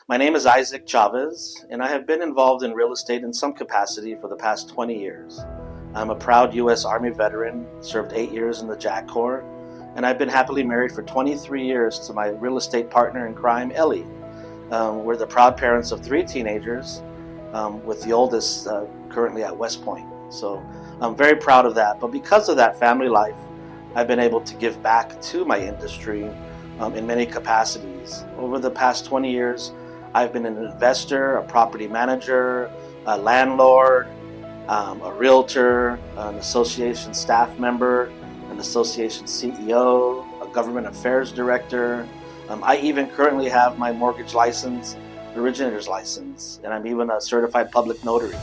My name is Isaac Chavez, and I have been involved in real estate in some capacity for the past 20 years. I'm a proud U.S. Army veteran, served 8 years in the JAG Corps, and I've been happily married for 23 years to my real estate partner in crime, Ellie. We're the proud parents of 3 teenagers, with the oldest currently at West Point. So I'm very proud of that. But because of that family life, I've been able to give back to my industry in many capacities. Over the past 20 years, I've been an investor, a property manager, a landlord, a realtor, an association staff member, an association CEO, a government affairs director. I even currently have my mortgage license, originator's license, and I'm even a certified public notary.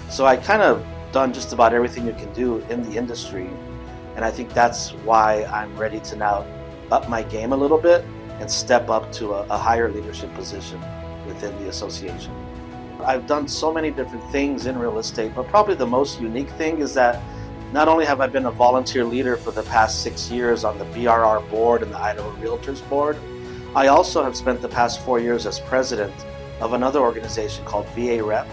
So I kind of done just about everything you can do in the industry, and I think that's why I'm ready to now up my game a little bit and step up to a higher leadership position within the association. I've done so many different things in real estate, but probably the most unique thing is that not only have I been a volunteer leader for the past 6 years on the BRR board and the Idaho Realtors board, I also have spent the past 4 years as president of another organization called VA-REP,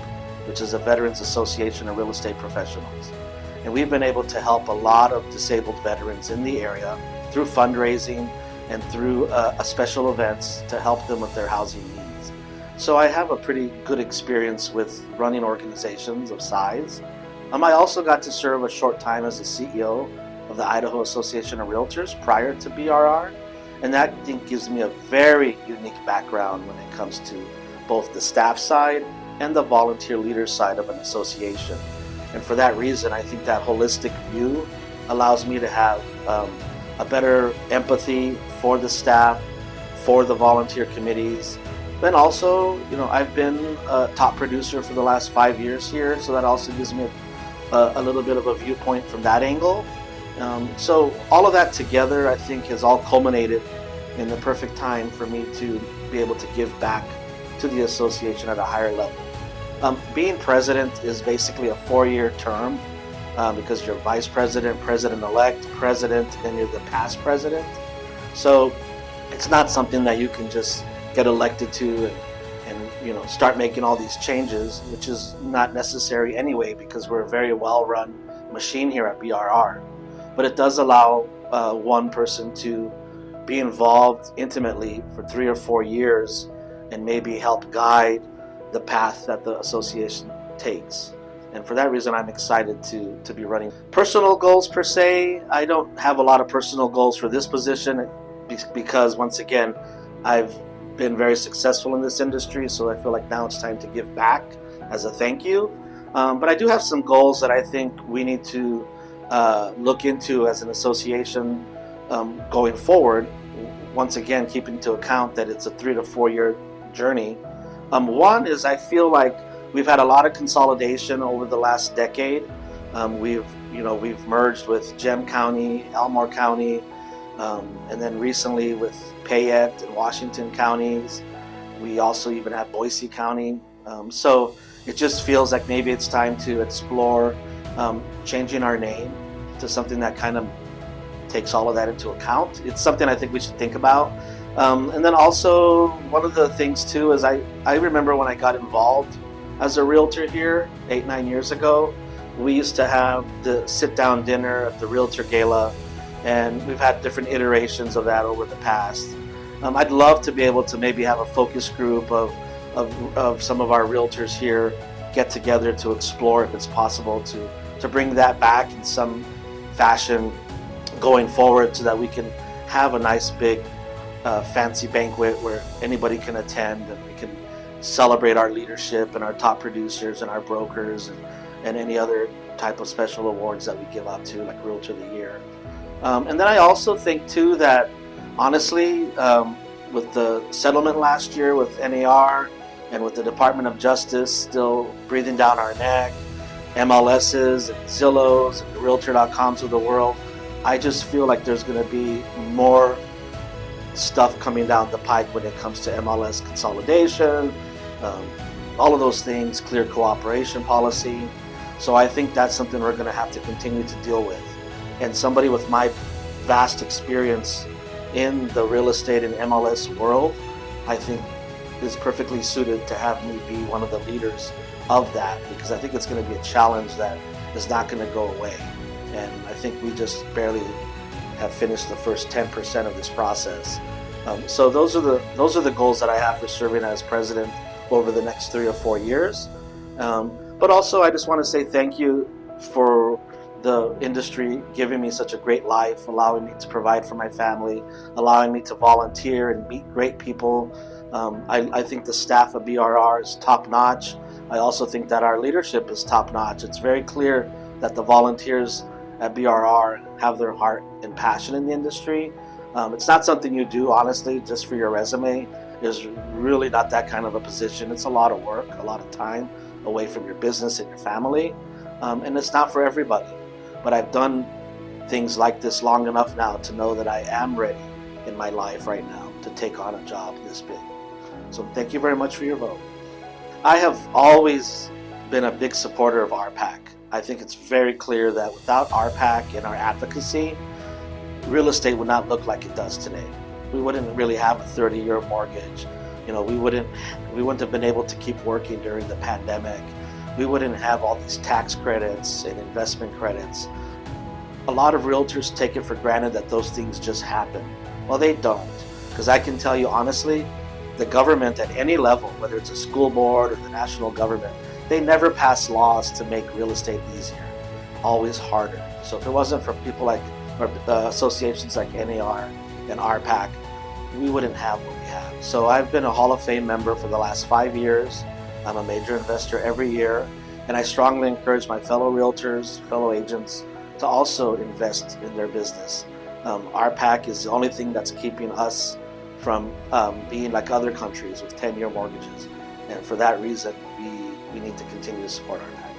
which is a Veterans Association of Real Estate Professionals. And we've been able to help a lot of disabled veterans in the area through fundraising and through special events to help them with their housing needs. So I have a pretty good experience with running organizations of size. I also got to serve a short time as the CEO of the Idaho Association of Realtors prior to BRR, and that I think gives me a very unique background when it comes to both the staff side and the volunteer leader side of an association. And for that reason, I think that holistic view allows me to have a better empathy for the staff, for the volunteer committees. Then also, I've been a top producer for the last 5 years here, so that also gives me a little bit of a viewpoint from that angle. So all of that together, I think, has all culminated in the perfect time for me to be able to give back to the association at a higher level. Being president is basically a 4-year term because you're vice president, president-elect, president, then you're the past president. So it's not something that you can just get elected to and start making all these changes, which is not necessary anyway because we're a very well-run machine here at BRR. But it does allow one person to be involved intimately for 3 or 4 years and maybe help guide the path that the association takes. And for that reason, I'm excited to be running. Personal goals per se, I don't have a lot of personal goals for this position because once again, I've been very successful in this industry, so I feel like now it's time to give back as a thank you. But I do have some goals that I think we need to look into as an association going forward. Once again, keeping into account that it's a 3 to 4 year journey. One is I feel like we've had a lot of consolidation over the last decade. We've merged with Gem County, Elmore County, and then recently with Payette and Washington counties. We also even have Boise County. So it just feels like maybe it's time to explore changing our name to something that kind of takes all of that into account. It's something I think we should think about. And then also one of the things too is I remember when I got involved as a realtor here 8-9 years ago, we used to have the sit-down dinner at the Realtor Gala, and we've had different iterations of that over the past. I'd love to be able to maybe have a focus group of some of our realtors here get together to explore if it's possible to bring that back in some fashion going forward so that we can have a nice big fancy banquet where anybody can attend and we can celebrate our leadership and our top producers and our brokers and any other type of special awards that we give out to, like Realtor of the Year. And then I also think too that honestly, with the settlement last year with NAR and with the Department of Justice still breathing down our neck, MLSs and Zillows and the Realtor.coms of the world, I just feel like there's going to be more stuff coming down the pike when it comes to MLS consolidation, all of those things, clear cooperation policy. So I think that's something we're going to have to continue to deal with. And somebody with my vast experience in the real estate and MLS world, I think is perfectly suited to have me be one of the leaders of that, because I think it's going to be a challenge that is not going to go away. And I think we just barely have finished the first 10% of this process. So those are the goals that I have for serving as president over the next 3 or 4 years. But also, I just want to say thank you for the industry giving me such a great life, allowing me to provide for my family, allowing me to volunteer and meet great people. I think the staff of BRR is top notch. I also think that our leadership is top notch. It's very clear that the volunteers at BRR have their heart and passion in the industry. It's not something you do, honestly, just for your resume. It's really not that kind of a position. It's a lot of work, a lot of time away from your business and your family. And it's not for everybody. But I've done things like this long enough now to know that I am ready in my life right now to take on a job this big. So thank you very much for your vote. I have always been a big supporter of RPAC. I think it's very clear that without RPAC and our advocacy, real estate would not look like it does today. We wouldn't really have a 30-year mortgage. We wouldn't have been able to keep working during the pandemic. We wouldn't have all these tax credits and investment credits. A lot of realtors take it for granted that those things just happen. Well, they don't, because I can tell you honestly, the government at any level, whether it's a school board or the national government, they never pass laws to make real estate easier, always harder. So if it wasn't for people like associations like NAR and RPAC, we wouldn't have what we have. So I've been a Hall of Fame member for the last 5 years. I'm a major investor every year, and I strongly encourage my fellow realtors, fellow agents to also invest in their business. RPAC is the only thing that's keeping us from being like other countries with 10-year mortgages. And for that reason, we need to continue to support RPAC.